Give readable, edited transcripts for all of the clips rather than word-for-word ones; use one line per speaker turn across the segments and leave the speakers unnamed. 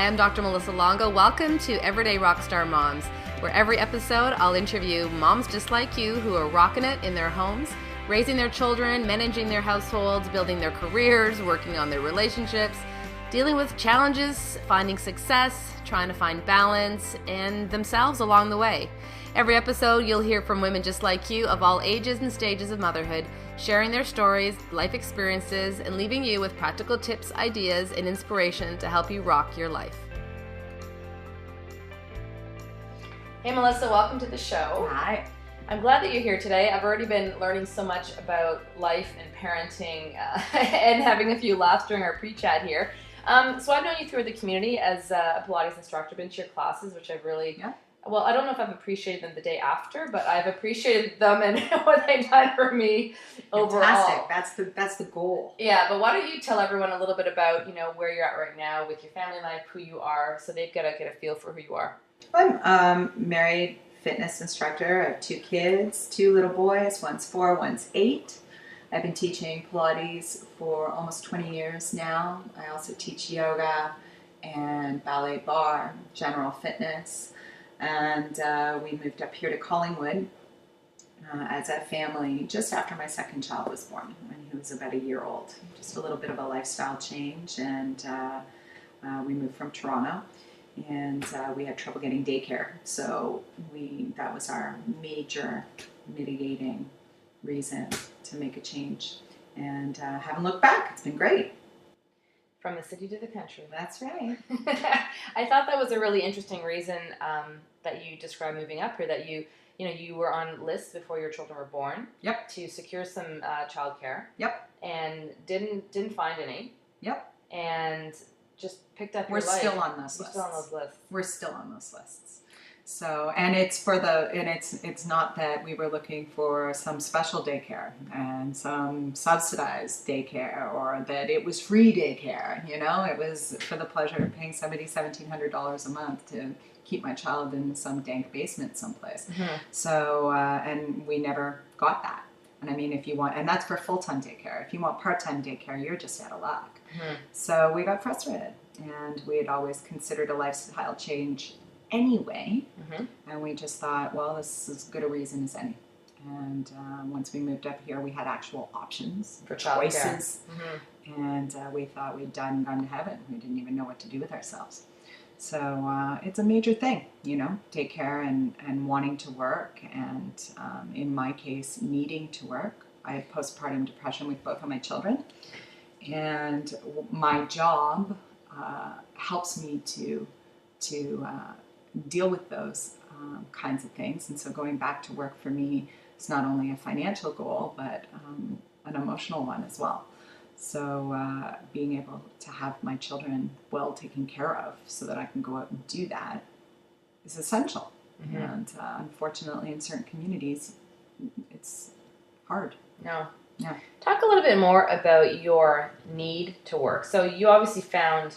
Hi, I'm Dr. Melissa Longo. Welcome to Everyday Rockstar Moms, where every episode I'll interview moms just like you who are rocking it in their homes, raising their children, managing their households, building their careers, working on their relationships, dealing with challenges, finding success, trying to find balance, and themselves along the way. Every episode, you'll hear from women just like you of all ages and stages of motherhood, sharing their stories, life experiences, and leaving you with practical tips, ideas, and inspiration to help you rock your life. Hey, Melissa, welcome to the show.
Hi.
I'm glad that you're here today. I've already been learning so much about life and parenting and having a few laughs during our pre-chat here. So I've known you through the community as a Pilates instructor, been to your classes, which I've really... Well, I don't know if I've appreciated them the day after, but I've appreciated them and what they've done for me overall.
Fantastic. That's the goal.
Yeah, but why don't you tell everyone a little bit about, where you're at right now with your family life, who you are, so they've got to get a feel for who you are.
I'm married fitness instructor. I have 2 kids, 2 little boys. One's 4, one's 8. I've been teaching Pilates for almost 20 years now. I also teach yoga and ballet barre, general fitness. And we moved up here to Collingwood as a family just after my second child was born, when he was about a year old. Just a little bit of a lifestyle change, and we moved from Toronto, and we had trouble getting daycare. So that was our major mitigating reason to make a change, and haven't looked back. It's been great.
From the city to the country.
That's right.
I thought that was a really interesting reason that you described moving up here, that you were on lists before your children were born.
Yep.
To secure some childcare.
Yep.
And didn't find any.
Yep.
And just picked up
We're
your life.
still on those lists.
Still on those lists.
We're still on those lists. So, and it's not that we were looking for some special daycare and some subsidized daycare, or that it was free daycare. It was for the pleasure of paying somebody $1,700 a month to keep my child in some dank basement someplace. Mm-hmm. So, and we never got that. And I mean, if you want, and that's for full-time daycare. If you want part-time daycare, you're just out of luck. Mm-hmm. So we got frustrated, and we had always considered a lifestyle change anyway, mm-hmm. and we just thought, well, this is as good a reason as any. And once we moved up here, we had actual options
for
choices, mm-hmm. and we thought we'd gone to heaven. We didn't even know what to do with ourselves. So it's a major thing, take care and wanting to work, and in my case, needing to work. I had postpartum depression with both of my children, and my job helps me to deal with those kinds of things. And so going back to work for me is not only a financial goal, but an emotional one as well. So being able to have my children well taken care of so that I can go out and do that is essential. Mm-hmm. And unfortunately, in certain communities, it's hard.
No.
Yeah.
Talk a little bit more about your need to work. So you obviously found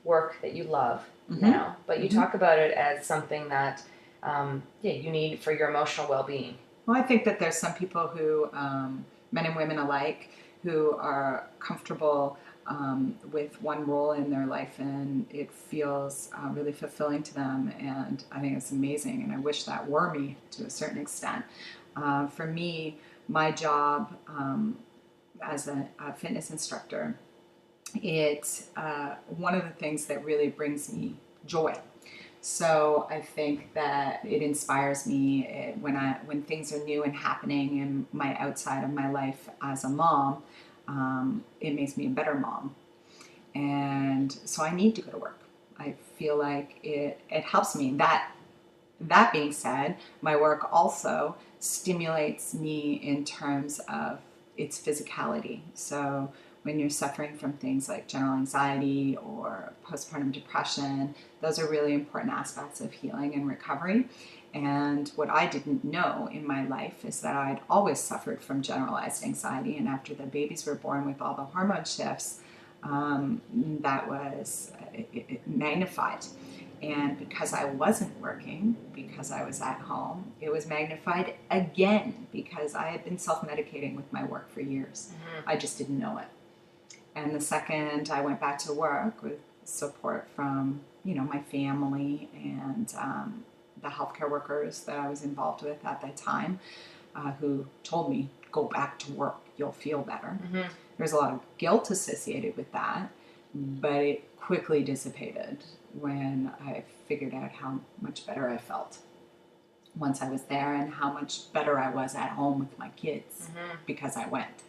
work that you love. Mm-hmm. Now, but you mm-hmm. talk about it as something that you need for your emotional well-being.
Well, I think that there's some people who, men and women alike, who are comfortable with one role in their life, and it feels really fulfilling to them, and I think it's amazing, and I wish that were me to a certain extent. For me, my job as a fitness instructor, it's one of the things that really brings me joy. So I think that it inspires me when things are new and happening in my outside of my life as a mom. It makes me a better mom, and so I need to go to work. I feel like it helps me. That being said, my work also stimulates me in terms of its physicality. So when you're suffering from things like general anxiety or postpartum depression, those are really important aspects of healing and recovery. And what I didn't know in my life is that I'd always suffered from generalized anxiety. And after the babies were born with all the hormone shifts, that was magnified. And because I wasn't working, because I was at home, it was magnified again because I had been self-medicating with my work for years. Mm-hmm. I just didn't know it. And the second I went back to work with support from, my family and the healthcare workers that I was involved with at that time, who told me, go back to work, you'll feel better. Mm-hmm. There's a lot of guilt associated with that, but it quickly dissipated when I figured out how much better I felt once I was there, and how much better I was at home with my kids because I went.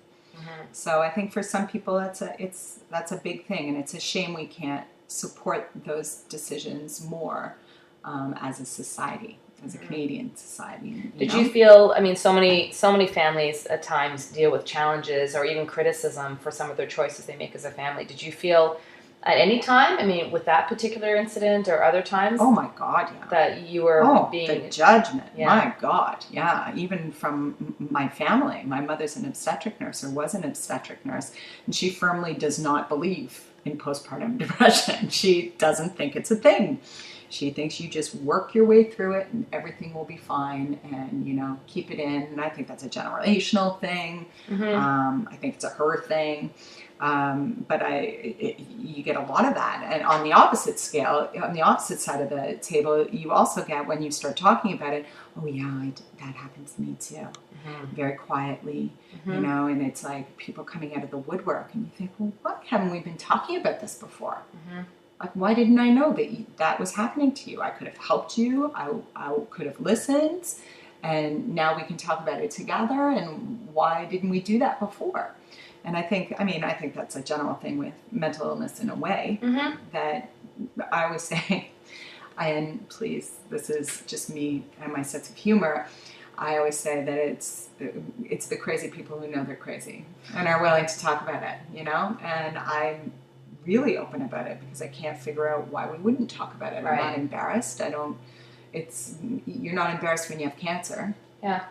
So I think for some people that's a big thing, and it's a shame we can't support those decisions more as a society, as a Canadian society.
Did you feel, so many families at times deal with challenges or even criticism for some of their choices they make as a family. Did you feel at any time, with that particular incident or other times?
Oh my God, yeah.
That you were being...
the judgment, my God, yeah. Even from my family. My mother's an obstetric nurse, or was an obstetric nurse, and she firmly does not believe in postpartum depression. She doesn't think it's a thing. She thinks you just work your way through it and everything will be fine, and, keep it in. And I think that's a generational thing. I think it's a her thing. But you get a lot of that. And on the opposite scale, on the opposite side of the table, you also get, when you start talking about it, oh yeah, that happened to me too. Very quietly, and it's like people coming out of the woodwork, and you think, well, what, haven't we been talking about this before? Like, why didn't I know that was happening to you? I could have helped you. I could have listened, and now we can talk about it together. And why didn't we do that before? And I think that's a general thing with mental illness in a way, that I always say, and please, this is just me and my sense of humor, I always say that it's the crazy people who know they're crazy and are willing to talk about it, and I'm really open about it because I can't figure out why we wouldn't talk about it. Right. I'm not embarrassed. You're not embarrassed when you have cancer. Yeah.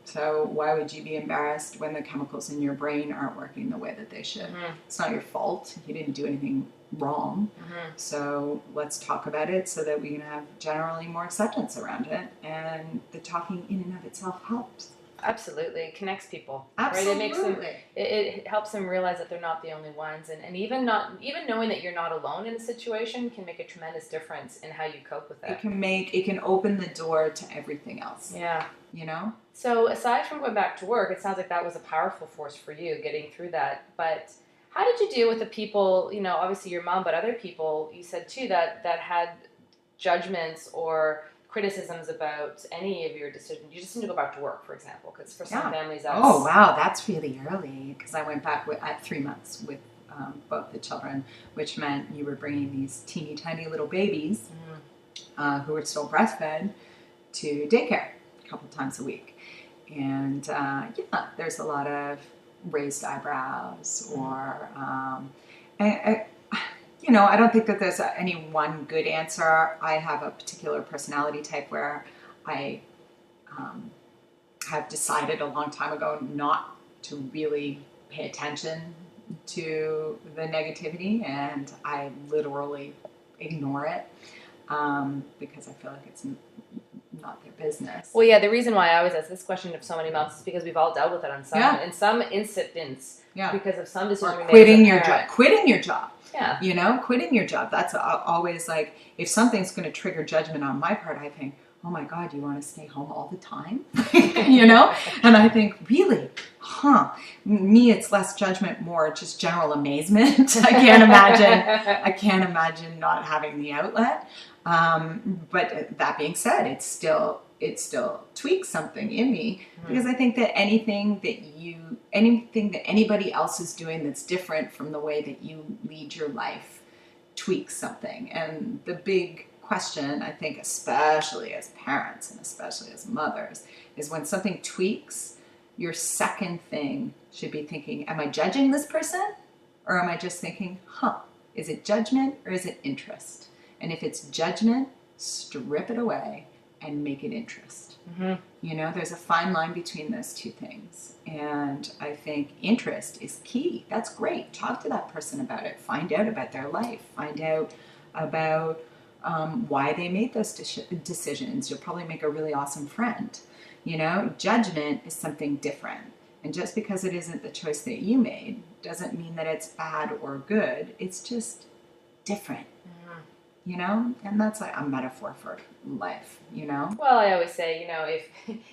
So why would you be embarrassed when the chemicals in your brain aren't working the way that they should? It's not your fault. You didn't do anything wrong. So let's talk about it so that we can have generally more acceptance around it. And the talking in and of itself helps.
Absolutely. It connects people.
Absolutely.
Right? It helps them realize that they're not the only ones. And even knowing that you're not alone in a situation can make a tremendous difference in how you cope with it.
It can open the door to everything else.
Yeah. So aside from going back to work, it sounds like that was a powerful force for you getting through that. But how did you deal with the people, obviously your mom, but other people, you said too, that had judgments or criticisms about any of your decisions? You just need to go back to work, for example, because for some families that's...
Oh, wow, that's really early, because I went back at 3 months with both the children, which meant you were bringing these teeny tiny little babies who were still breastfed to daycare a couple times a week. And there's a lot of raised eyebrows, or I don't think that there's any one good answer. I have a particular personality type where I have decided a long time ago not to really pay attention to the negativity, and I literally ignore it because I feel like it's not their business.
Well, the reason why I always ask this question of so many moms is because we've all dealt with it in some incidents because of some decision we made.
Quitting your job.
Yeah.
Quitting your job. That's always like, if something's going to trigger judgment on my part, I think, oh my God, you want to stay home all the time? And I think, really? Me, it's less judgment, more just general amazement. I can't imagine not having the outlet. But that being said, it still tweaks something in me, because I think that anything that anybody else is doing that's different from the way that you lead your life tweaks something. And the big question, I think, especially as parents and especially as mothers, is when something tweaks, your second thing should be thinking, am I judging this person? Or am I just thinking, is it judgment or is it interest? And if it's judgment, strip it away and make it interest. There's a fine line between those two things. And I think interest is key. That's great. Talk to that person about it. Find out about their life. Find out about why they made those decisions. You'll probably make a really awesome friend. Judgment is something different. And just because it isn't the choice that you made doesn't mean that it's bad or good. It's just different, you know? And that's like a metaphor for life, you know?
Well, I always say, you know,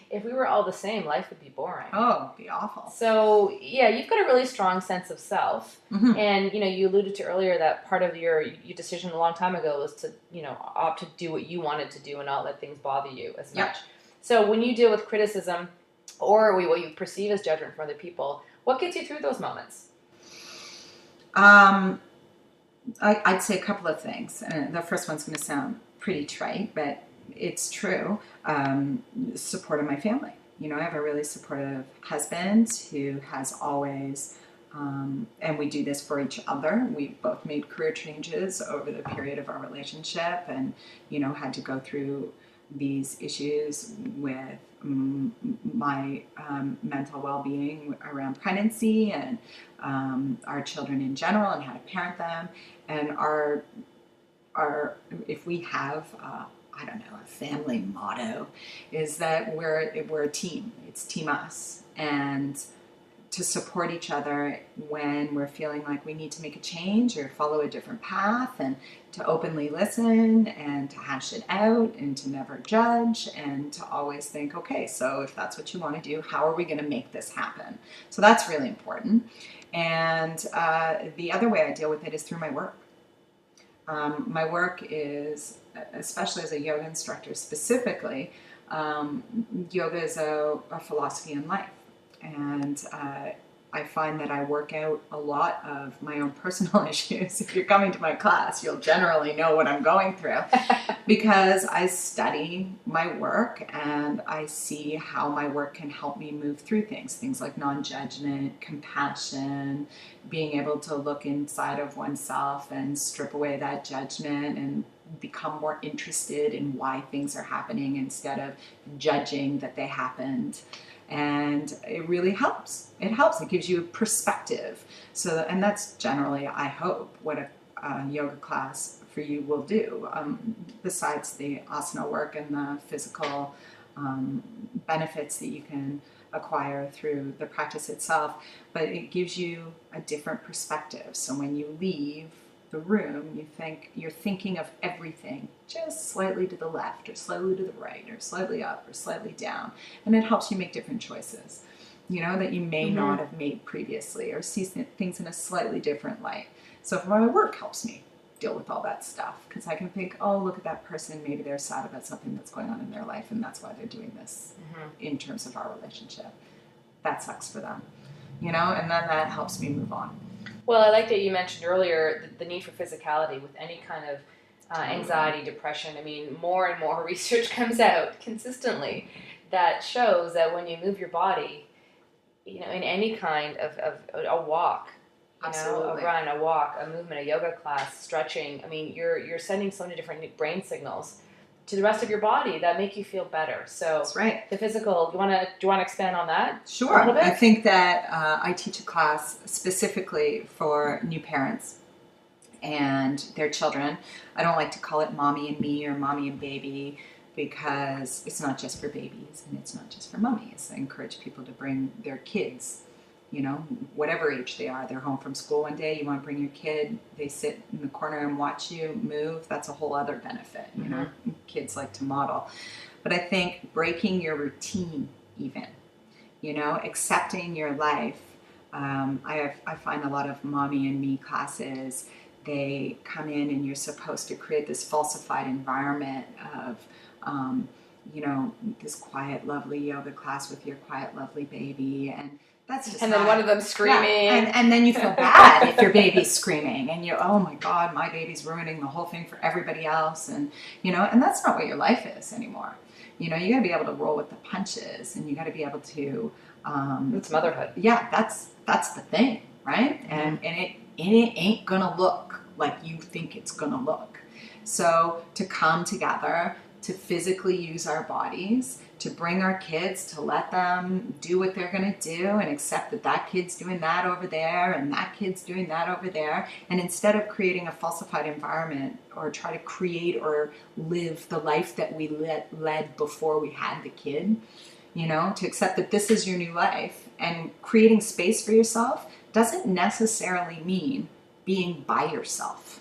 if we were all the same, life would be boring.
Oh, it'd be awful.
So, yeah, you've got a really strong sense of self.
Mm-hmm.
And, you know, you alluded to earlier that part of your decision a long time ago was to, you know, opt to do what you wanted to do and not let things bother you as much. So when you deal with criticism or what you perceive as judgment from other people, what gets you through those moments?
I'd say a couple of things. The first one's going to sound pretty trite, but it's true. Support of my family. You know, I have a really supportive husband who has always, and we do this for each other. We both made career changes over the period of our relationship and, you know, had to go through these issues with my mental well-being around pregnancy and our children in general and how to parent them. And our if we have I don't know, a family motto is that we're a team. It's Team Us. And to support each other when we're feeling like we need to make a change or follow a different path, and to openly listen and to hash it out and to never judge and to always think, okay, so if that's what you want to do, how are we going to make this happen? So that's really important. And the other way I deal with it is through my work. My work is, especially as a yoga instructor specifically, yoga is a philosophy in life. And I find that I work out a lot of my own personal issues. If you're coming to my class, you'll generally know what I'm going through because I study my work and I see how my work can help me move through things like non-judgment, compassion, being able to look inside of oneself and strip away that judgment and become more interested in why things are happening instead of judging that they happened. And it really helps. It helps. It gives you perspective. So, and that's generally, I hope, what a yoga class for you will do. Besides the asana work and the physical benefits that you can acquire through the practice itself, but it gives you a different perspective. So when you leave the room, you're thinking of everything just slightly to the left or slightly to the right or slightly up or slightly down, and it helps you make different choices, you know, that you may not have made previously, or see things in a slightly different light. So my work helps me deal with all that stuff because I can think, oh, look at that person, maybe they're sad about something that's going on in their life and that's why they're doing this in terms of our relationship. That sucks for them, you know, and then that helps me move on.
Well, I like that you mentioned earlier the need for physicality with any kind of anxiety, depression. I mean, more and more research comes out consistently that shows that when you move your body, you know, in any kind of a walk, you know, a run, a walk, a movement, a yoga class, stretching, I mean, you're sending so many different brain signals to the rest of your body that make you feel better. So
that's right.
The physical, do you want to expand on that?
Sure. A little bit? I think that I teach a class specifically for new parents and their children. I don't like to call it mommy and me or mommy and baby because it's not just for babies and it's not just for mummies. I encourage people to bring their kids, you know, whatever age they are. They're home from school one day, you want to bring your kid, they sit in the corner and watch you move. That's a whole other benefit, you know. Kids like to model. But I think breaking your routine even, you know, accepting your life. I find a lot of mommy and me classes, they come in and you're supposed to create this falsified environment of, you know, this quiet, lovely yoga class with your quiet, lovely baby. And that's just
then one of them screaming.
Yeah. And then you feel bad if your baby's screaming and you're, oh my God, my baby's ruining the whole thing for everybody else. And, you know, and that's not what your life is anymore. You know, you got to be able to roll with the punches and you got to be able to...
it's motherhood.
Yeah, that's the thing, right? And it ain't going to look like you think it's going to look. So to come together, to physically use our bodies, to bring our kids, to let them do what they're going to do and accept that that kid's doing that over there and that kid's doing that over there. And instead of creating a falsified environment or try to create or live the life that we led before we had the kid, you know, to accept that this is your new life and creating space for yourself doesn't necessarily mean being by yourself.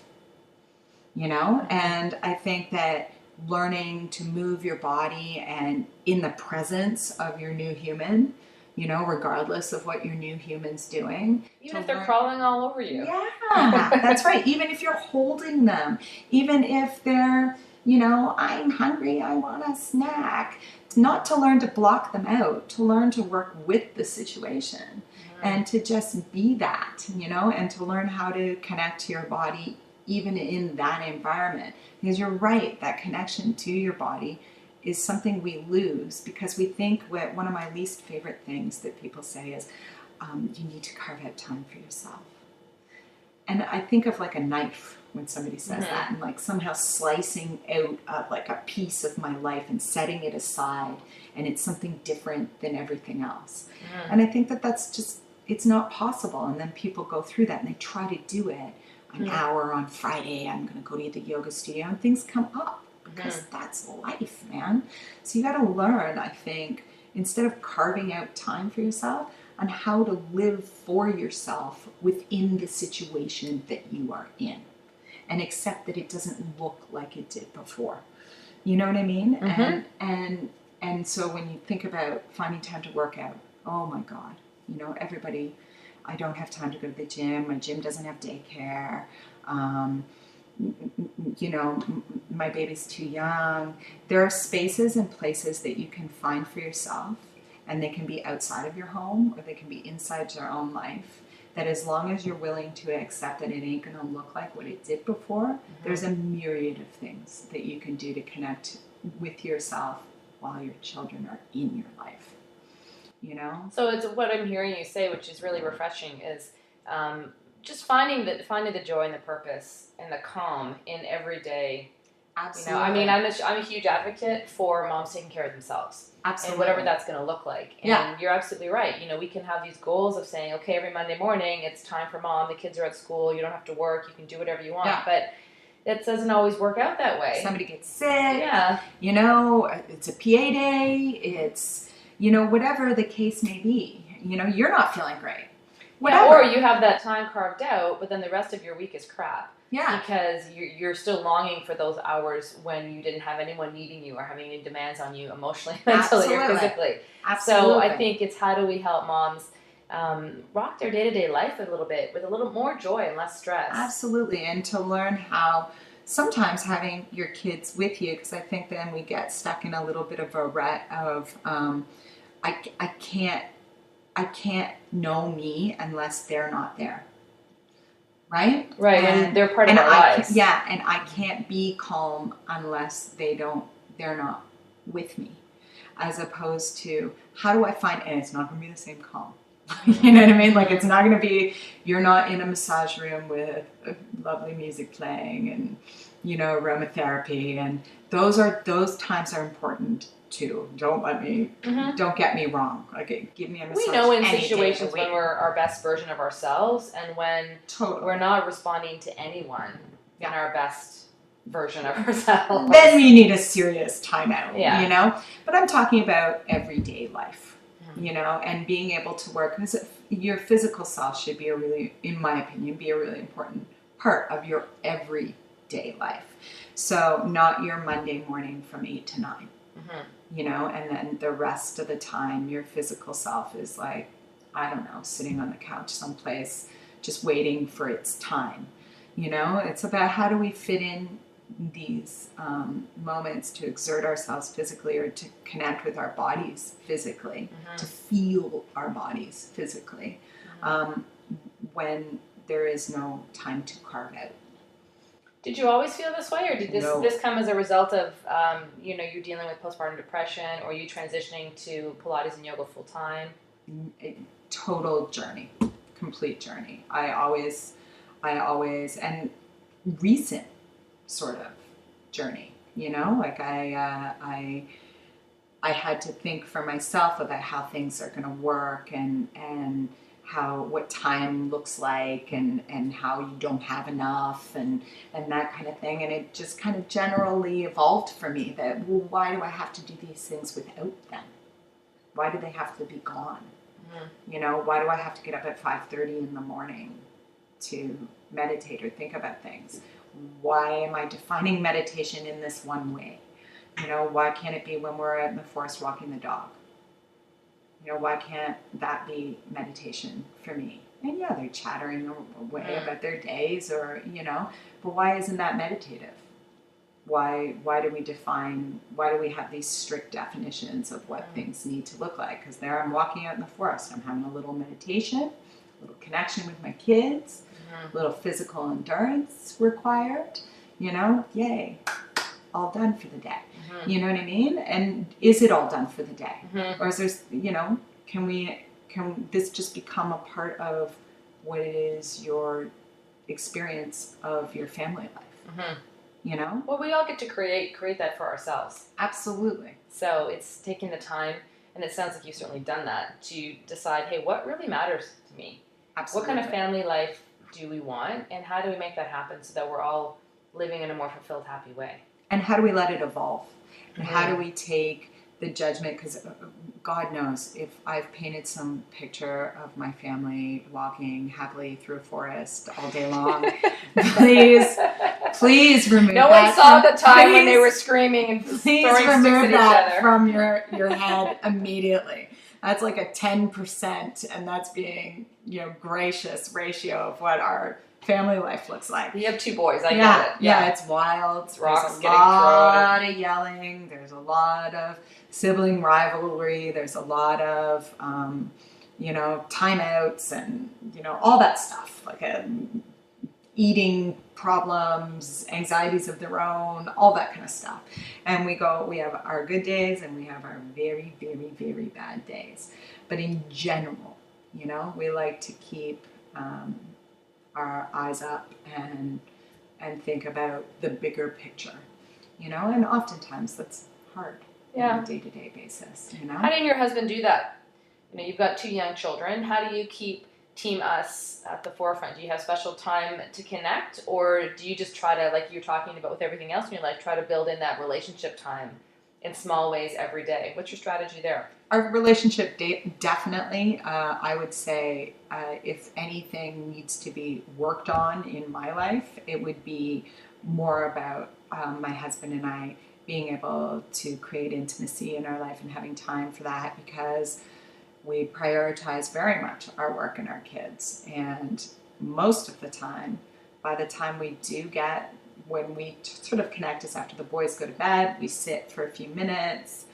you know? And I think that learning to move your body and in the presence of your new human, you know, regardless of what your new human's doing.
Even if they're crawling all over you.
Yeah, that's right. Even if you're holding them, even if they're, you know, I'm hungry, I want a snack. It's not to learn to block them out, to learn to work with the situation and to just be that, you know, and to learn how to connect to your body even in that environment. Because you're right, that connection to your body is something we lose because we think one of my least favorite things that people say is you need to carve out time for yourself. And I think of like a knife when somebody says that, and like somehow slicing out like a piece of my life and setting it aside, and it's something different than everything else. And I think that that's just, it's not possible. And then people go through that and they try to do it an hour on Friday. I'm going to go to the yoga studio, and things come up because that's life, man. So you got to learn, I think, instead of carving out time for yourself, on how to live for yourself within the situation that you are in, and accept that it doesn't look like it did before. You know what I mean? And so when you think about finding time to work out, oh my God, you know, everybody, I don't have time to go to the gym. My gym doesn't have daycare. You know, my baby's too young. There are spaces and places that you can find for yourself, and they can be outside of your home or they can be inside your own life, that as long as you're willing to accept that it ain't going to look like what it did before, there's a myriad of things that you can do to connect with yourself while your children are in your life. You know? So
it's what I'm hearing you say, which is really refreshing, is just finding the joy and the purpose and the calm in everyday.
Absolutely.
You know, I mean, I'm a huge advocate for moms taking care of themselves.
Absolutely.
And whatever that's going to look like. And you're absolutely right. You know, we can have these goals of saying, okay, every Monday morning, it's time for mom, the kids are at school, you don't have to work, you can do whatever you want. Yeah. But it doesn't always work out that way.
Somebody gets sick. Yeah. You know, it's a PA day. It's, you know, whatever the case may be. You know, you're not feeling great. Whatever.
Yeah, or you have that time carved out, but then the rest of your week is crap.
Yeah.
Because you're still longing for those hours when you didn't have anyone needing you or having any demands on you emotionally, mentally, or physically.
Absolutely.
So I think it's how do we help moms rock their day-to-day life a little bit with a little more joy and less stress.
Absolutely. And to learn how sometimes having your kids with you, because I think then we get stuck in a little bit of a rut of I can't know me unless they're not there. Right?
Right, and they're part of our lives.
Yeah, and I can't be calm unless they're not with me. As opposed to, how do I find, and it's not going to be the same calm. You know what I mean? Like, it's not going to be, you're not in a massage room with lovely music playing and, you know, aromatherapy. And those times are important too. Don't get me wrong. Like, give me a massage.
We know in situations when we're our best version of ourselves and when we're not responding to anyone in our best version of ourselves.
Then we need a serious timeout, you know? But I'm talking about everyday life, you know, and being able to work. Because your physical self should be in my opinion, be a really important part of your everyday life. So not your Monday morning from 8 to 9. You know, and then the rest of the time, your physical self is like, I don't know, sitting on the couch someplace, just waiting for its time. You know, it's about how do we fit in these moments to exert ourselves physically or to connect with our bodies physically, to feel our bodies physically, when there is no time to carve out.
Did you always feel this way, or did this come as a result of, you know, you dealing with postpartum depression, or you transitioning to Pilates and yoga full time?
Total journey, complete journey. I always, and recent sort of journey. You know, like I had to think for myself about how things are going to work and what time looks like and how you don't have enough and that kind of thing. And it just kind of generally evolved for me that, well, why do I have to do these things without them? Why do they have to be gone? You know, why do I have to get up at 5:30 in the morning to meditate or think about things? why am I defining meditation in this one way? You know, why can't it be when we're out in the forest walking the dog? You know, why can't that be meditation for me? And yeah, they're chattering away about their days, or, you know, but why isn't that meditative? Why do we have these strict definitions of what things need to look like? Because there I'm walking out in the forest, I'm having a little meditation, a little connection with my kids, a little physical endurance required, you know, yay, all done for the day. You know what I mean? And is it all done for the day? Or is there, you know, can this just become a part of what it is your experience of your family life? You know?
Well, we all get to create that for ourselves.
Absolutely.
So it's taking the time, and it sounds like you've certainly done that, to decide, hey, what really matters to me?
Absolutely.
What kind of family life do we want, and how do we make that happen so that we're all living in a more fulfilled, happy way?
And how do we let it evolve? And how do we take the judgment? Because God knows, if I've painted some picture of my family walking happily through a forest all day long, please remove that.
No one saw the time when they were screaming and throwing sticks at each other.
From your head immediately. That's like a 10%, and that's being, you know, gracious ratio of what our family life looks like.
You have 2 boys, I get it.
Yeah, it's wild.
It's rocks
there's a
getting
lot
thrown.
of yelling. There's a lot of sibling rivalry. There's a lot of, you know, timeouts and, you know, all that stuff. Like eating problems, anxieties of their own, all that kind of stuff. And we have our good days and we have our very, very, very bad days. But in general, you know, we like to keep our eyes up and think about the bigger picture, you know, and oftentimes that's hard on a day-to-day basis, you know.
How did your husband do that? You know, you've got 2 young children. How do you keep Team Us at the forefront? Do you have special time to connect, or do you just try to, like you're talking about with everything else in your life, try to build in that relationship time in small ways every day? What's your strategy there?
Our relationship definitely, I would say, if anything needs to be worked on in my life, it would be more about my husband and I being able to create intimacy in our life and having time for that, because we prioritize very much our work and our kids. And most of the time, by the time we do get, when we sort of connect is after the boys go to bed, we sit for a few minutes.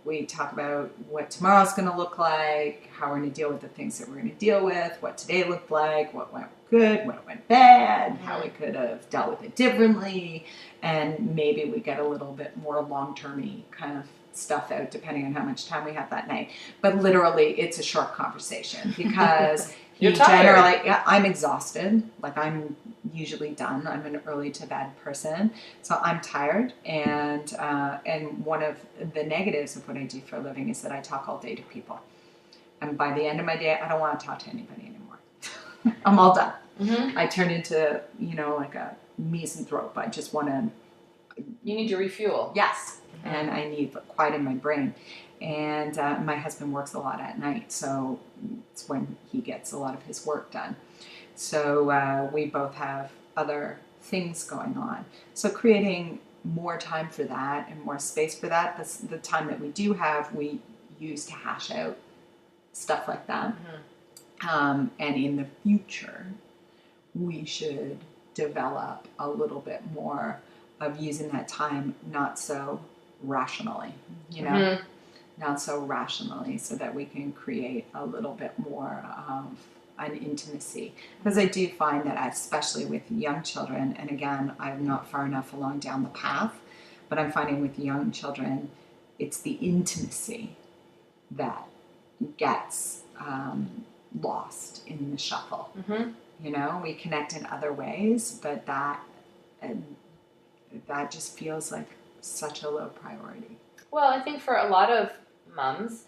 We talk about what tomorrow's going to look like, how we're going to deal with the things that we're going to deal with, what today looked like, what went good, what went bad, how we could have dealt with it differently, and maybe we get a little bit more long-termy kind of stuff out depending on how much time we have that night. But literally, it's a short conversation because I'm exhausted. Like, I'm usually done. I'm an early to bed person, so I'm tired. And one of the negatives of what I do for a living is that I talk all day to people. And by the end of my day, I don't want to talk to anybody anymore. I'm all done. I turn into, you know, like a misanthrope. I just want to.
You need to refuel.
Yes. And I need quiet in my brain. And my husband works a lot at night, so it's when he gets a lot of his work done. So we both have other things going on. So creating more time for that and more space for that, the time that we do have, we use to hash out stuff like that. And in the future, we should develop a little bit more of using that time not so rationally, you know, not so rationally, so that we can create a little bit more of an intimacy. Because I do find that, especially with young children, and again, I'm not far enough along down the path, but I'm finding with young children, it's the intimacy that gets lost in the shuffle. You know, we connect in other ways, but that just feels like such a low priority.
Well, I think for a lot of mums,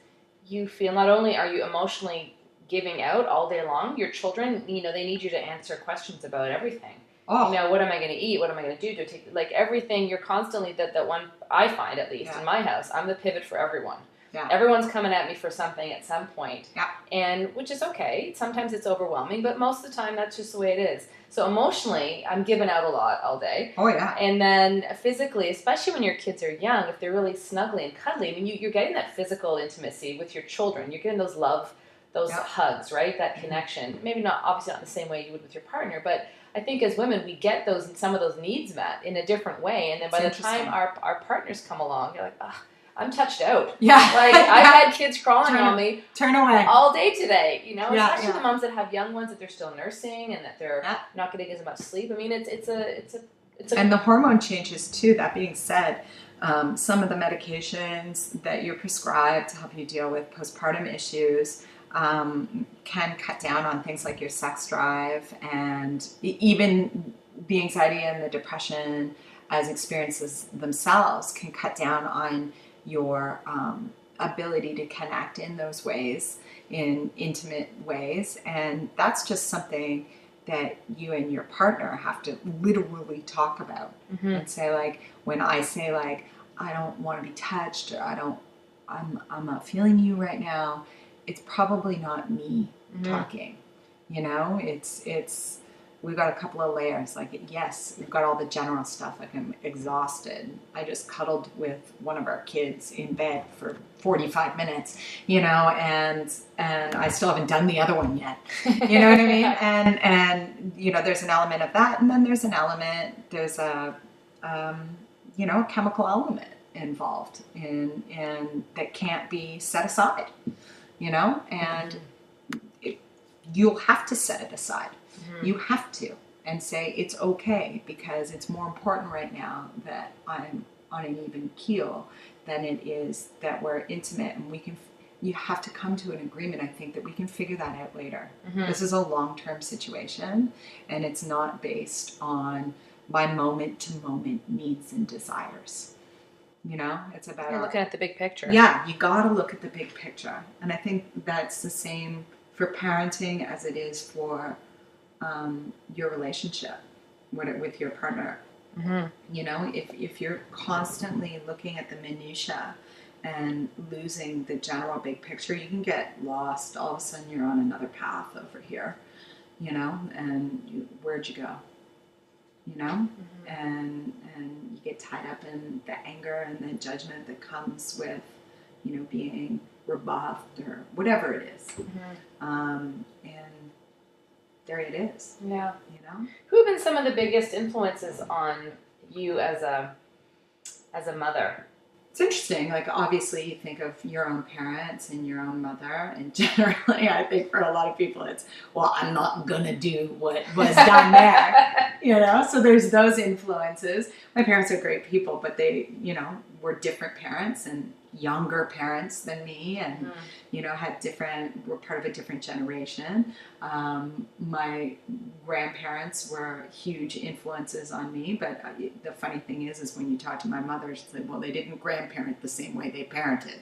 you feel not only are you emotionally giving out all day long, your children, you know, they need you to answer questions about everything. You know, what am I going to eat? What am I going to do? Like everything, you're constantly, that one, I find at least in my house, I'm the pivot for everyone.
Yeah.
Everyone's coming at me for something at some point.
Yeah.
And which is okay. Sometimes it's overwhelming, but most of the time that's just the way it is. So emotionally, I'm giving out a lot all day.
Oh, yeah.
And then physically, especially when your kids are young, if they're really snuggly and cuddly, I mean, you're getting that physical intimacy with your children. You're getting those hugs, right? That connection. Maybe not, obviously not the same way you would with your partner, but I think as women, we get some of those needs met in a different way. And then by the time our partners come along, you're like, oh, I'm touched out.
Yeah.
Like, I've had kids crawling on me.
Turn away.
All day today, especially the moms that have young ones that they're still nursing and that they're not getting as much sleep. I mean, it's a
And the hormone changes too. That being said, some of the medications that you're prescribed to help you deal with postpartum issues can cut down on things like your sex drive, and even the anxiety and the depression as experiences themselves can cut down on your ability to connect in those ways, in intimate ways. And that's just something that you and your partner have to literally talk about. And say, like, when I say, like, I don't want to be touched, or I'm not feeling you right now, it's probably not me talking. It's we've got a couple of layers. Like, yes, we've got all the general stuff. Like, I'm exhausted. I just cuddled with one of our kids in bed for 45 minutes, and I still haven't done the other one yet. You know what I mean? And there's an element of that, and then there's a chemical element involved in that can't be set aside, and you'll have to set it aside. You have to, and say it's okay, because it's more important right now that I'm on an even keel than it is that we're intimate, and you have to come to an agreement, I think, that we can figure that out later. This is a long-term situation, and it's not based on my moment-to-moment needs and desires. It's about
you're looking at the big picture.
Yeah, you got to look at the big picture, and I think that's the same for parenting as it is for your relationship with your partner. If you're constantly looking at the minutia and losing the general big picture, you can get lost. All of a sudden you're on another path over here, and where'd you go? And you get tied up in the anger and the judgment that comes with, being rebuffed or whatever it is. And there it is.
Yeah. Who have been some of the biggest influences on you as a mother?
It's interesting. Like, obviously you think of your own parents and your own mother, and generally I think for a lot of people it's, well, I'm not gonna do what was done there. So there's those influences. My parents are great people, but they, were different parents and younger parents than me, and were part of a different generation. My grandparents were huge influences on me, but the funny thing is when you talk to my mother, she's like, well, they didn't grandparent the same way they parented.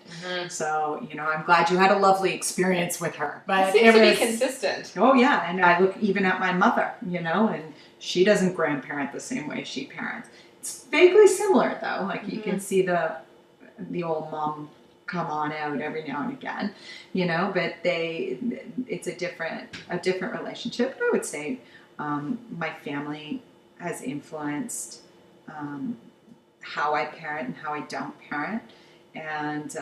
So I'm glad you had a lovely experience with her. But
it seems to be consistent.
Oh yeah, and I look even at my mother, and she doesn't grandparent the same way she parents. It's vaguely similar though. Like, you can see the old mom come on out every now and again, but it's a different relationship. But I would say my family has influenced how I parent and how I don't parent, and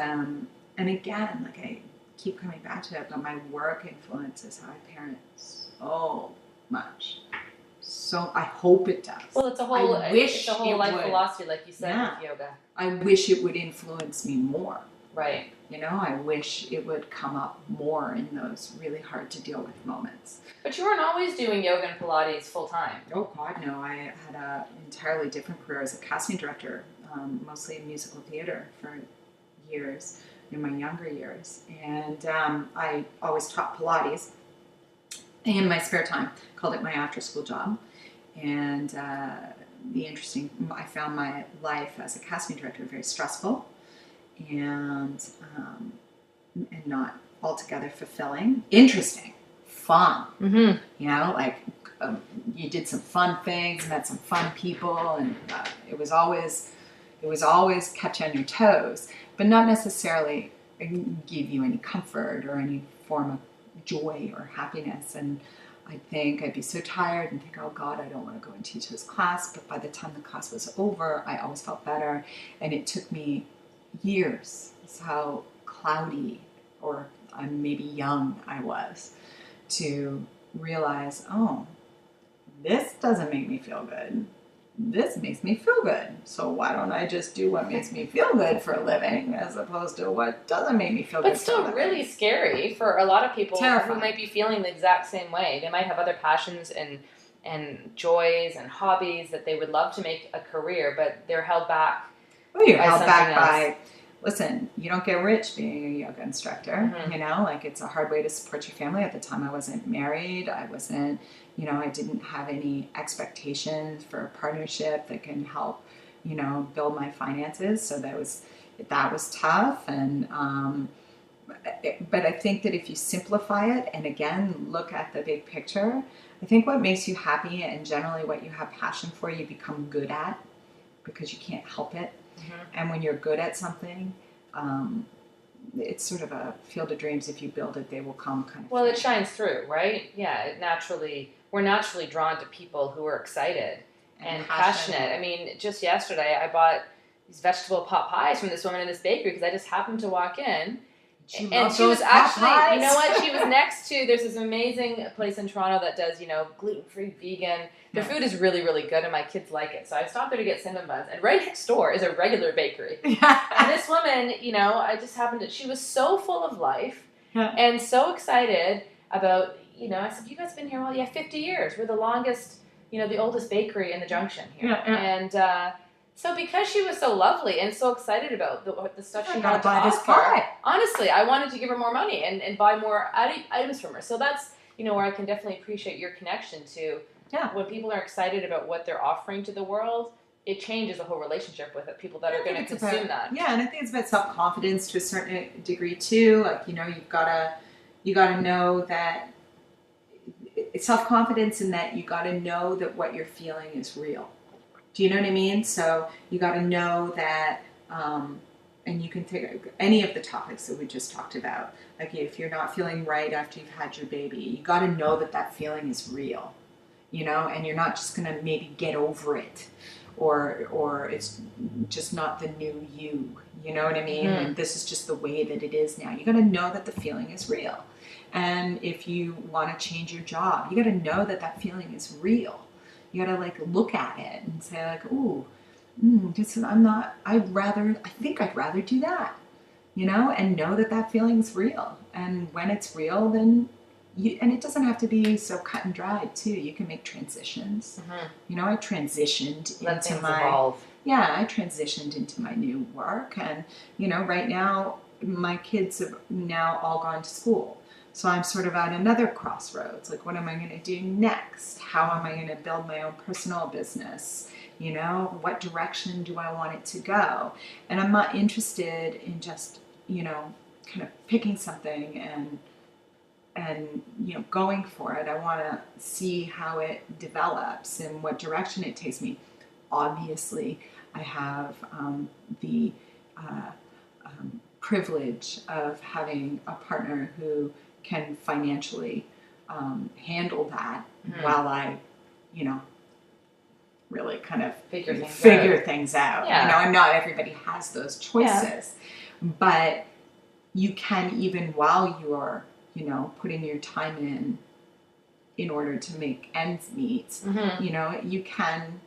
again, like, I keep coming back to it, but my work influences how I parent so much. So I hope it does.
Well, it's a whole life philosophy, like you said, with yoga.
I wish it would influence me more.
Right.
I wish it would come up more in those really hard to deal with moments.
But you weren't always doing yoga and Pilates full time.
Oh God, no. I had an entirely different career as a casting director, mostly in musical theater for years, in my younger years. And I always taught Pilates in my spare time, called it my after-school job. And I found my life as a casting director very stressful and not altogether fulfilling. Interesting, fun. You did some fun things, met some fun people, and it was always kept you on your toes, but not necessarily give you any comfort or any form of joy or happiness. And I think I'd be so tired and think, oh God, I don't want to go and teach this class. But by the time the class was over, I always felt better. And it took me years. That's how cloudy or maybe young I was to realize, oh, this doesn't make me feel good. This makes me feel good. So why don't I just do what makes me feel good for a living as opposed to what doesn't make me feel good?
But still really scary for a lot of people
Terrifying.
who might be feeling the exact same way. They might have other passions and joys and hobbies that they would love to make a career, but they're held back.
Well, you're
by
held back
something else.
by, listen, you don't get rich being a yoga instructor,
Mhm.
you know, like it's a hard way to support your family. At the time I wasn't married, I wasn't, you know, I didn't have any expectations for a partnership that can help, you know, build my finances. So that was tough. And, but I think that if you simplify it and again, look at the big picture, I think what makes you happy and generally what you have passion for, you become good at because you can't help it.
Mhm.
And when you're good at something, it's sort of a field of dreams. If you build it, they will come kind of
Well,
thing.
it shines through, right? Yeah, we're naturally drawn to people who are excited and passionate. I mean, just yesterday I bought these vegetable pot pies from this woman in this bakery because I just happened to walk in. And she was actually, you know what, she was next to, there's this amazing place in Toronto that does, you know, gluten-free, vegan. Their food is really, really good and my kids like it. So I stopped there to get cinnamon buns. And right next door is a regular bakery. And this woman, you know, I just happened to, she was so full of life and so excited about, you know, I said, you guys have been here, well, yeah, 50 years. We're the longest, you know, the oldest bakery in the Junction here. And so because she was so lovely and so excited about the stuff she had to offer, honestly, I wanted to give her more money and buy more items from her. So that's, you know, where I can definitely appreciate your connection to when people are excited about what they're offering to the world, it changes the whole relationship with it, people that are going to consume that.
Yeah, and I think it's about self-confidence to a certain degree too. Like, you know, you gotta know that it's self-confidence in that you gotta know that what you're feeling is real. Do you know what I mean? So you got to know that, and you can take any of the topics that we just talked about. Like if you're not feeling right after you've had your baby, you got to know that that feeling is real, you know, and you're not just going to maybe get over it or it's just not the new you, you know what I mean?
Mm-hmm.
And this is just the way that it is now. You got to know that the feeling is real. And if you want to change your job, you got to know that that feeling is real. You gotta like look at it and say like, ooh, I think I'd rather do that, you know, and know that that feeling's real. And when it's real, then and it doesn't have to be so cut and dried too. You can make transitions.
Mm-hmm.
You know, I transitioned
Let
into
things
my,
evolve.
yeah, I transitioned into my new work. And, you know, right now my kids have now all gone to school. So I'm sort of at another crossroads. Like, what am I going to do next? How am I going to build my own personal business? You know, what direction do I want it to go? And I'm not interested in just, you know, kind of picking something and you know, going for it. I want to see how it develops and what direction it takes me. Obviously, I have the privilege of having a partner who can financially handle that while I, you know, really kind of figure things out.
Yeah.
You know, and not everybody has those choices. Yeah. But you can, even while you are, you know, putting your time in order to make ends meet,
Mm-hmm.
you know, you can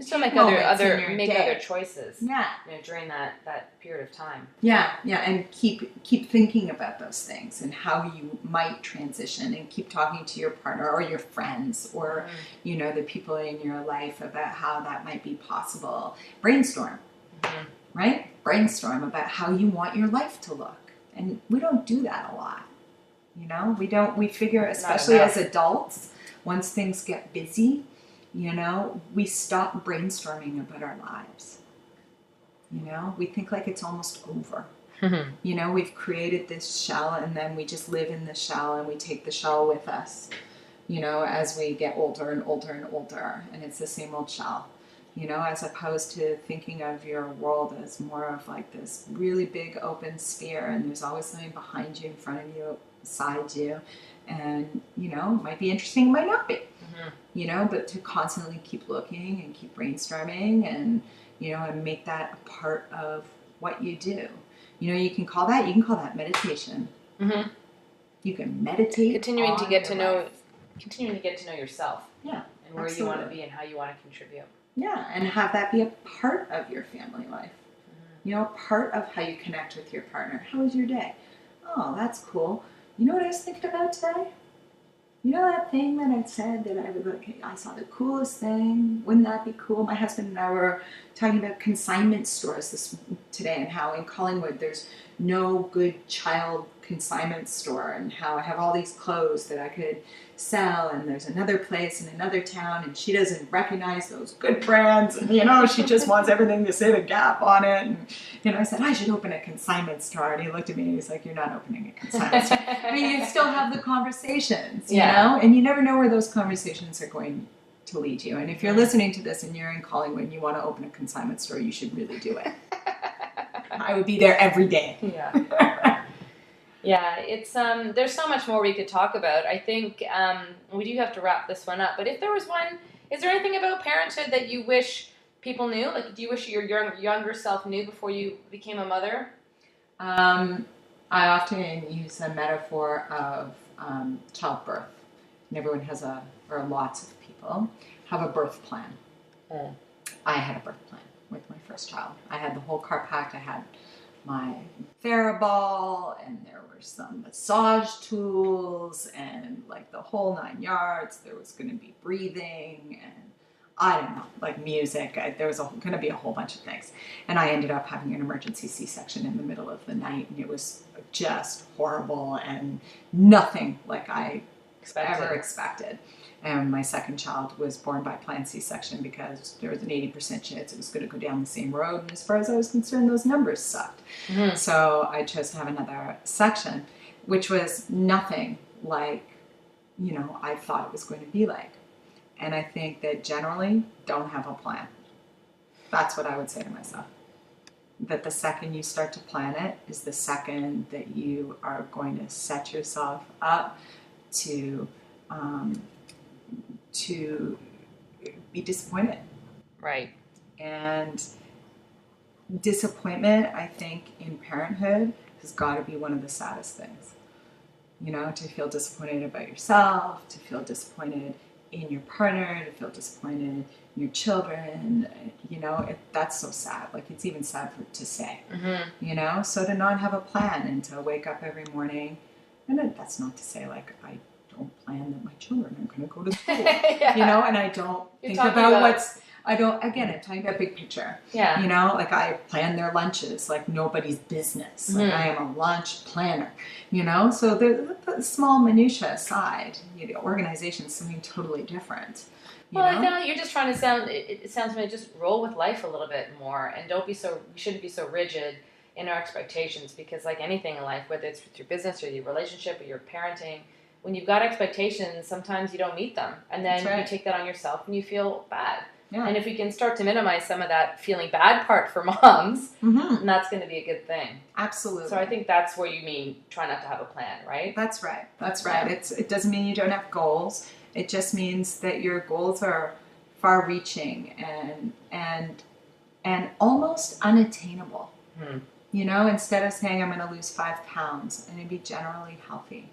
still make other choices.
Yeah.
You know, during that period of time.
Yeah, and keep thinking about those things and how you might transition, and keep talking to your partner or your friends or you know, the people in your life about how that might be possible. Brainstorm, right? Brainstorm about how you want your life to look, and we don't do that a lot. You know, we figure, especially as adults, once things get busy, you know, we stop brainstorming about our lives. You know, we think like it's almost over. Mm-hmm. You know, we've created this shell and then we just live in the shell and we take the shell with us, you know, as we get older and older and older. And it's the same old shell. you know, as opposed to thinking of your world as more of like this really big open sphere, and there's always something behind you, in front of you, beside you, and, you know, might be interesting, might not be, you know, but to constantly keep looking and keep brainstorming and, you know, and make that a part of what you do. You know, you can call that meditation. You can meditate.
Continuing to get to know yourself.
Yeah.
And where you want to be and how you want to contribute.
Yeah, and have that be a part of your family life. You know, part of how you connect with your partner. How was your day? Oh, that's cool. You know what I was thinking about today? You know that thing that I said that I would like, I saw the coolest thing. Wouldn't that be cool? My husband and I were talking about consignment stores today, and how in Collingwood there's no good child consignment store, and how I have all these clothes that I could sell, and there's another place in another town, and she doesn't recognize those good brands, and, you know, she just wants everything to say the Gap on it. And, you know, I said, I should open a consignment store, and he looked at me and he's like, you're not opening a consignment store. I mean, you still have the conversations, you know, and you never know where those conversations are going to lead you. And if you're listening to this and you're in Collingwood and you want to open a consignment store, you should really do it. I would be there every day.
Yeah. Yeah, it's there's so much more we could talk about. I think we do have to wrap this one up. But if there was one, is there anything about parenthood that you wish people knew? Like, do you wish your younger self knew before you became a mother?
I often use a metaphor of childbirth. And everyone has or lots of people have a birth plan. I had a birth plan with my first child. I had the whole car packed. I had my Theraball, and there were some massage tools, and like the whole 9 yards. There was going to be breathing, and I don't know, like music. There was going to be a whole bunch of things. And I ended up having an emergency C-section in the middle of the night, and it was just horrible and nothing like I ever expected. And my second child was born by planned C-section because there was an 80% chance it was going to go down the same road. And as far as I was concerned, those numbers sucked. So I chose to have another section, which was nothing like, you know, I thought it was going to be like. And I think that generally, don't have a plan. That's what I would say to myself. That the second you start to plan it is the second that you are going to set yourself up to be disappointed.
Right.
And disappointment, I think, in parenthood has got to be one of the saddest things. You know, to feel disappointed about yourself, to feel disappointed in your partner, to feel disappointed in your children, you know, that's so sad. Like, it's even sad to say, you know? So to not have a plan and to wake up every morning, and that's not to say, like, I don't plan that my children are going to go to school, you know, and I don't think about I'm talking about big picture. Yeah. You know, like I plan their lunches like nobody's business. Like I am a lunch planner, you know? So the small minutiae aside, you know, organization is something totally different.
Well, I feel like you're just trying to it sounds to me, just roll with life a little bit more, and you shouldn't be so rigid in our expectations, because like anything in life, whether it's with your business or your relationship or your parenting, when you've got expectations, sometimes you don't meet them. And then you take that on yourself and you feel bad. Yeah. And if we can start to minimize some of that feeling bad part for moms, then that's going to be a good thing.
Absolutely.
So I think that's where you mean try not to have a plan, right?
That's right. That's right. Yeah. It doesn't mean you don't have goals. It just means that your goals are far-reaching and almost unattainable. You know, instead of saying I'm going to lose 5 pounds, I'm going to be generally healthy.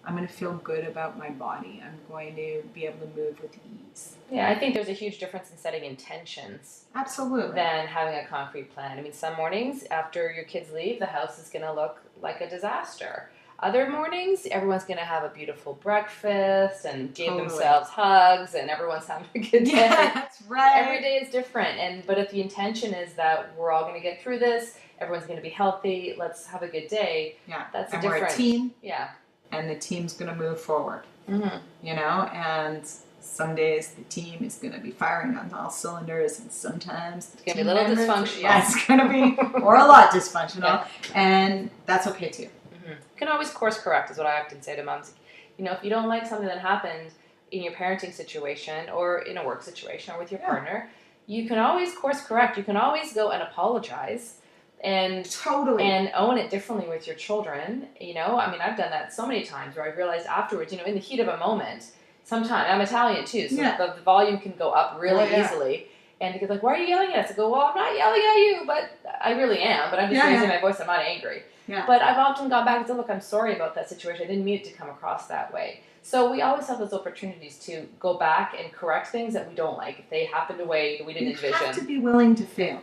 I'm going to feel good about my body. I'm going to be able to move with ease.
Yeah, I think there's a huge difference in setting intentions.
Absolutely.
Than having a concrete plan. I mean, some mornings after your kids leave, the house is going to look like a disaster. Other mornings, everyone's going to have a beautiful breakfast and give themselves hugs, and everyone's having a good day.
Yeah, that's right.
Every day is different. But if the intention is that we're all going to get through this, everyone's going to be healthy, let's have a good day.
Yeah.
That's
and
different.
We're a team.
Yeah.
And the team's going to move forward, you know, and some days the team is going to be firing on all cylinders, and sometimes
it's going to be a little dysfunctional.
Yeah, it's going to be, or a lot dysfunctional, and that's okay too.
You can always course correct, is what I often say to moms. You know, if you don't like something that happened in your parenting situation or in a work situation or with your partner, you can always course correct. You can always go and apologize and
Totally.
and own it differently with your children. You know, I mean, I've done that so many times where I realized afterwards, you know, in the heat of a moment, sometimes, I'm Italian too, so the volume can go up really easily. And they get like, why are you yelling at us? I go, well, I'm not yelling at you, but I really am, but I'm just raising my voice, I'm not angry.
Yeah.
But I've often gone back and said, look, I'm sorry about that situation. I didn't mean it to come across that way. So we always have those opportunities to go back and correct things that we don't like. If they happened a way that we didn't envision.
We have to be willing to fail.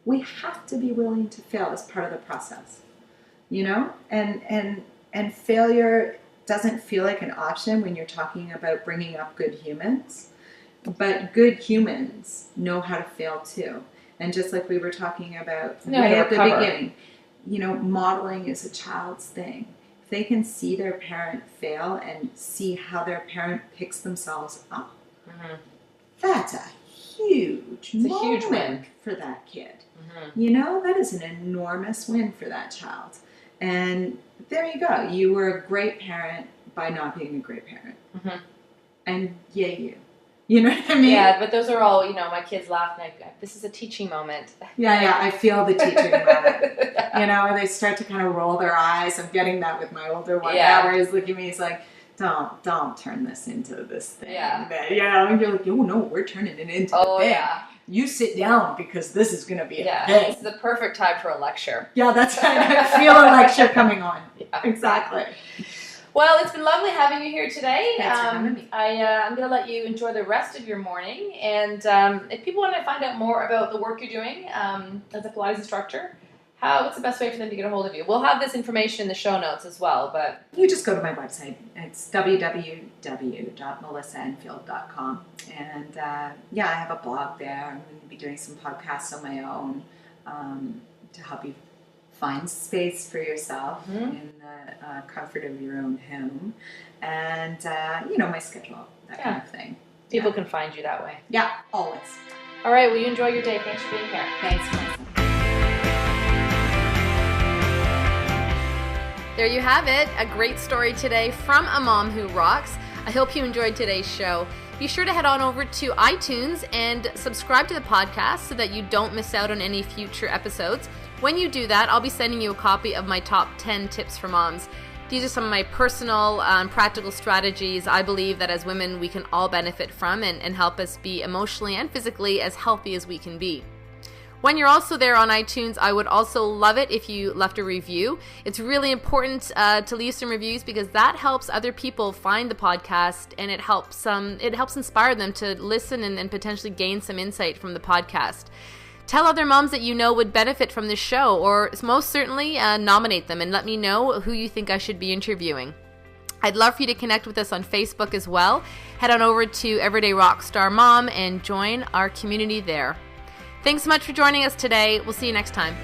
We have to be willing to fail as part of the process. You know? And failure doesn't feel like an option when you're talking about bringing up good humans. But good humans know how to fail too. And just like we were talking about right at the beginning, you know, modeling is a child's thing. If they can see their parent fail and see how their parent picks themselves up, that's a huge win for that kid. You know, that is an enormous win for that child. And there you go. You were a great parent by not being a great parent. And yay you. You know what I mean?
Yeah, but those are all, you know, my kids laugh and this is a teaching moment.
Yeah, I feel the teaching moment. You know, they start to kind of roll their eyes. I'm getting that with my older one now, where he's looking at me, he's like, don't turn this into this thing. Yeah. You know, and you're like, oh no, we're turning it into a thing. Yeah. You sit down because this is going to be a thing.
It's the perfect time for a lecture.
Yeah, that's right. I feel a lecture coming on. Yeah. Exactly.
Well, it's been lovely having you here today.
Thanks for having me.
I'm going to let you enjoy the rest of your morning. And if people want to find out more about the work you're doing as a Pilates instructor, what's the best way for them to get a hold of you? We'll have this information in the show notes as well. But
you just go to my website. It's www.melissaenfield.com. And I have a blog there. I'm going to be doing some podcasts on my own to help you find space for yourself in the comfort of your own home, and my schedule, that kind of thing.
People can find you that way.
Yeah, always.
All right, well, you enjoy your day. Thanks for being here.
Thanks, Melissa.
There you have it, a great story today from a mom who rocks. I hope you enjoyed today's show. Be sure to head on over to iTunes and subscribe to the podcast so that you don't miss out on any future episodes. When you do that, I'll be sending you a copy of my top 10 tips for moms. These are some of my personal practical strategies I believe that as women we can all benefit from and help us be emotionally and physically as healthy as we can be. When you're also there on iTunes, I would also love it if you left a review. It's really important to leave some reviews because that helps other people find the podcast, and it helps inspire them to listen and potentially gain some insight from the podcast. Tell other moms that you know would benefit from this show, or most certainly nominate them and let me know who you think I should be interviewing. I'd love for you to connect with us on Facebook as well. Head on over to Everyday Rockstar Mom and join our community there. Thanks so much for joining us today. We'll see you next time.